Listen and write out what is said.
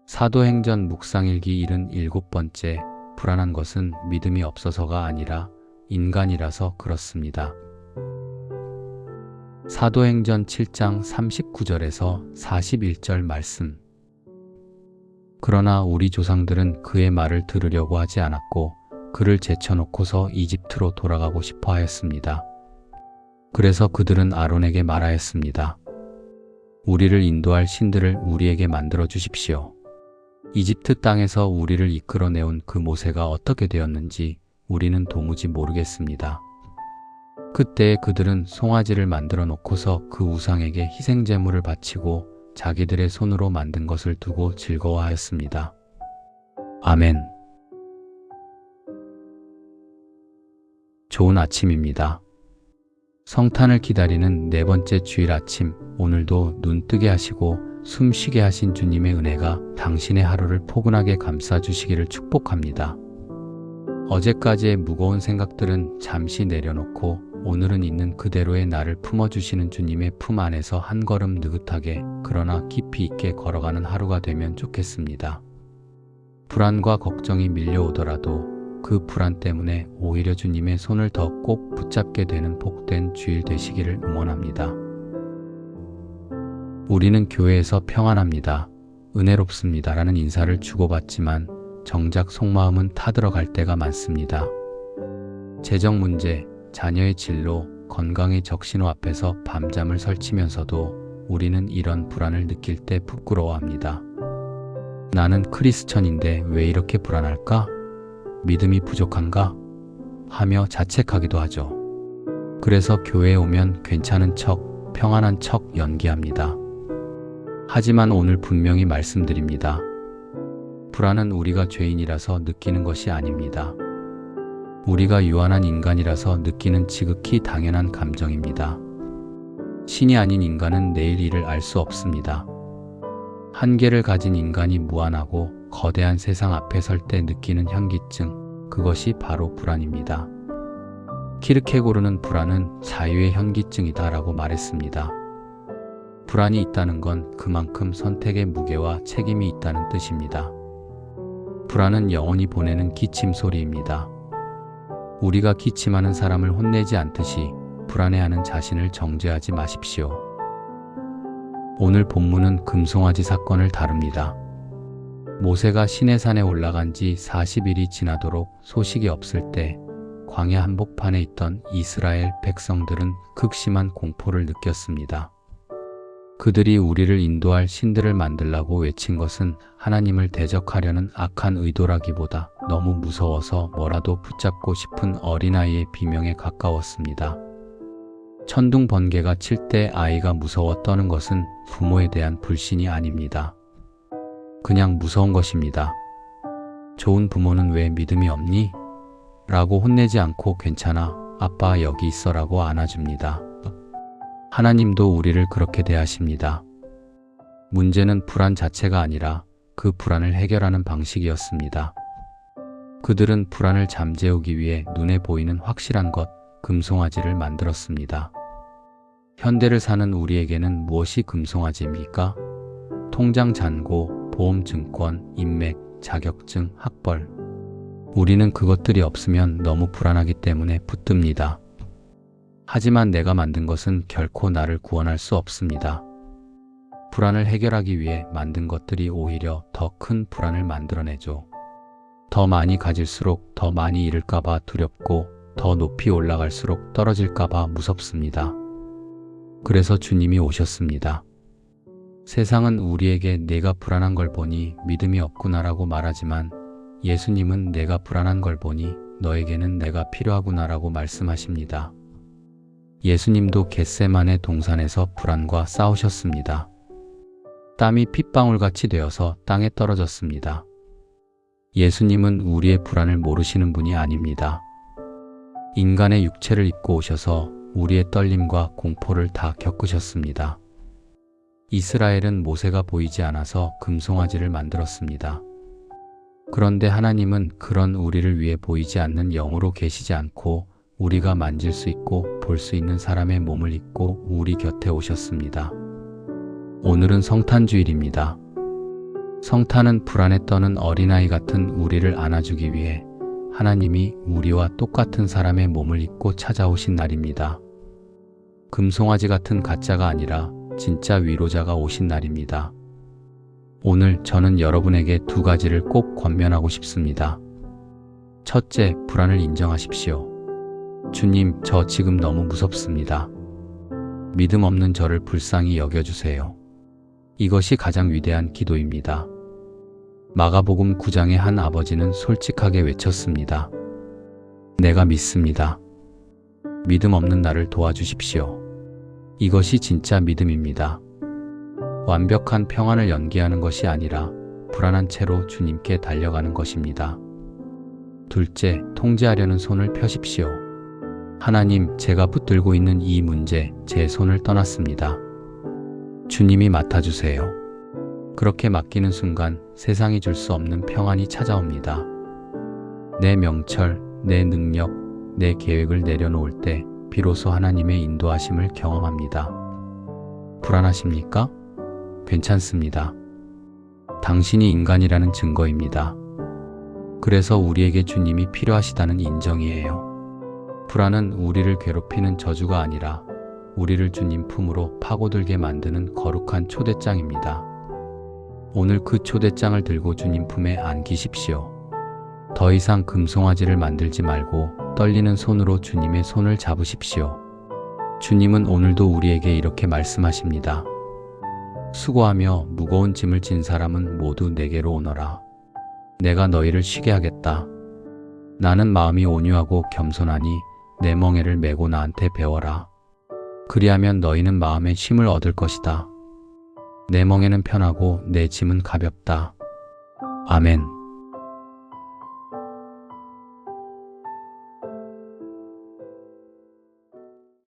사도행전 묵상일기 77번째. 불안한 것은 믿음이 없어서가 아니라 인간이라서 그렇습니다. 사도행전 7장 39절에서 41절 말씀. 그러나 우리 조상들은 그의 말을 들으려고 하지 않았고 그를 제쳐놓고서 이집트로 돌아가고 싶어 하였습니다. 그래서 그들은 아론에게 말하였습니다. 우리를 인도할 신들을 우리에게 만들어 주십시오. 이집트 땅에서 우리를 이끌어내온 그 모세가 어떻게 되었는지 우리는 도무지 모르겠습니다. 그때 그들은 송아지를 만들어 놓고서 그 우상에게 희생제물을 바치고 자기들의 손으로 만든 것을 두고 즐거워하였습니다. 아멘. 좋은 아침입니다. 성탄을 기다리는 네 번째 주일 아침, 오늘도 눈 뜨게 하시고 숨 쉬게 하신 주님의 은혜가 당신의 하루를 포근하게 감싸주시기를 축복합니다. 어제까지의 무거운 생각들은 잠시 내려놓고 오늘은 있는 그대로의 나를 품어주시는 주님의 품 안에서 한 걸음 느긋하게 그러나 깊이 있게 걸어가는 하루가 되면 좋겠습니다. 불안과 걱정이 밀려오더라도 그 불안 때문에 오히려 주님의 손을 더 꼭 붙잡게 되는 복된 주일 되시기를 응원합니다. 우리는 교회에서 평안합니다, 은혜롭습니다 라는 인사를 주고받지만 정작 속마음은 타들어갈 때가 많습니다. 재정 문제, 자녀의 진로, 건강의 적신호 앞에서 밤잠을 설치면서도 우리는 이런 불안을 느낄 때 부끄러워합니다. 나는 크리스천인데 왜 이렇게 불안할까? 믿음이 부족한가? 하며 자책하기도 하죠. 그래서 교회에 오면 괜찮은 척, 평안한 척 연기합니다. 하지만 오늘 분명히 말씀드립니다. 불안은 우리가 죄인이라서 느끼는 것이 아닙니다. 우리가 유한한 인간이라서 느끼는 지극히 당연한 감정입니다. 신이 아닌 인간은 내일 일을 알 수 없습니다. 한계를 가진 인간이 무한하고 거대한 세상 앞에 설 때 느끼는 현기증, 그것이 바로 불안입니다. 키르케고르는 불안은 자유의 현기증이다 라고 말했습니다. 불안이 있다는 건 그만큼 선택의 무게와 책임이 있다는 뜻입니다. 불안은 영혼이 보내는 기침 소리입니다. 우리가 기침하는 사람을 혼내지 않듯이 불안해하는 자신을 정죄하지 마십시오. 오늘 본문은 금송아지 사건을 다룹니다. 모세가 시내산에 올라간 지 40일이 지나도록 소식이 없을 때 광야 한복판에 있던 이스라엘 백성들은 극심한 공포를 느꼈습니다. 그들이 우리를 인도할 신들을 만들라고 외친 것은 하나님을 대적하려는 악한 의도라기보다 너무 무서워서 뭐라도 붙잡고 싶은 어린아이의 비명에 가까웠습니다. 천둥 번개가 칠 때 아이가 무서워 떠는 것은 부모에 대한 불신이 아닙니다. 그냥 무서운 것입니다. 좋은 부모는 왜 믿음이 없니? 라고 혼내지 않고 괜찮아, 아빠 여기 있어 라고 안아줍니다. 하나님도 우리를 그렇게 대하십니다. 문제는 불안 자체가 아니라 그 불안을 해결하는 방식이었습니다. 그들은 불안을 잠재우기 위해 눈에 보이는 확실한 것, 금송아지를 만들었습니다. 현대를 사는 우리에게는 무엇이 금송아지입니까? 통장 잔고, 보험증권, 인맥, 자격증, 학벌. 우리는 그것들이 없으면 너무 불안하기 때문에 붙듭니다. 하지만 내가 만든 것은 결코 나를 구원할 수 없습니다. 불안을 해결하기 위해 만든 것들이 오히려 더 큰 불안을 만들어내죠. 더 많이 가질수록 더 많이 잃을까봐 두렵고 더 높이 올라갈수록 떨어질까봐 무섭습니다. 그래서 주님이 오셨습니다. 세상은 우리에게 내가 불안한 걸 보니 믿음이 없구나라고 말하지만 예수님은 내가 불안한 걸 보니 너에게는 내가 필요하구나라고 말씀하십니다. 예수님도 겟세마네 동산에서 불안과 싸우셨습니다. 땀이 핏방울같이 되어서 땅에 떨어졌습니다. 예수님은 우리의 불안을 모르시는 분이 아닙니다. 인간의 육체를 입고 오셔서 우리의 떨림과 공포를 다 겪으셨습니다. 이스라엘은 모세가 보이지 않아서 금송아지를 만들었습니다. 그런데 하나님은 그런 우리를 위해 보이지 않는 영으로 계시지 않고 우리가 만질 수 있고 볼 수 있는 사람의 몸을 입고 우리 곁에 오셨습니다. 오늘은 성탄주일입니다. 성탄은 불안에 떠는 어린아이 같은 우리를 안아주기 위해 하나님이 우리와 똑같은 사람의 몸을 입고 찾아오신 날입니다. 금송아지 같은 가짜가 아니라 진짜 위로자가 오신 날입니다. 오늘 저는 여러분에게 두 가지를 꼭 권면하고 싶습니다. 첫째, 불안을 인정하십시오. 주님, 저 지금 너무 무섭습니다. 믿음 없는 저를 불쌍히 여겨주세요. 이것이 가장 위대한 기도입니다. 마가복음 9장의 한 아버지는 솔직하게 외쳤습니다. 내가 믿습니다. 믿음 없는 나를 도와주십시오. 이것이 진짜 믿음입니다. 완벽한 평안을 연기하는 것이 아니라 불안한 채로 주님께 달려가는 것입니다. 둘째, 통제하려는 손을 펴십시오. 하나님, 제가 붙들고 있는 이 문제, 제 손을 떠났습니다. 주님이 맡아주세요. 그렇게 맡기는 순간 세상이 줄 수 없는 평안이 찾아옵니다. 내 명철, 내 능력, 내 계획을 내려놓을 때 비로소 하나님의 인도하심을 경험합니다. 불안하십니까? 괜찮습니다. 당신이 인간이라는 증거입니다. 그래서 우리에게 주님이 필요하시다는 인정이에요. 불안은 우리를 괴롭히는 저주가 아니라 우리를 주님 품으로 파고들게 만드는 거룩한 초대장입니다. 오늘 그 초대장을 들고 주님 품에 안기십시오. 더 이상 금송아지를 만들지 말고 떨리는 손으로 주님의 손을 잡으십시오. 주님은 오늘도 우리에게 이렇게 말씀하십니다. 수고하며 무거운 짐을 진 사람은 모두 내게로 오너라. 내가 너희를 쉬게 하겠다. 나는 마음이 온유하고 겸손하니 내 멍에를 메고 나한테 배워라. 그리하면 너희는 마음의 쉼을 얻을 것이다. 내 멍에는 편하고 내 짐은 가볍다. 아멘.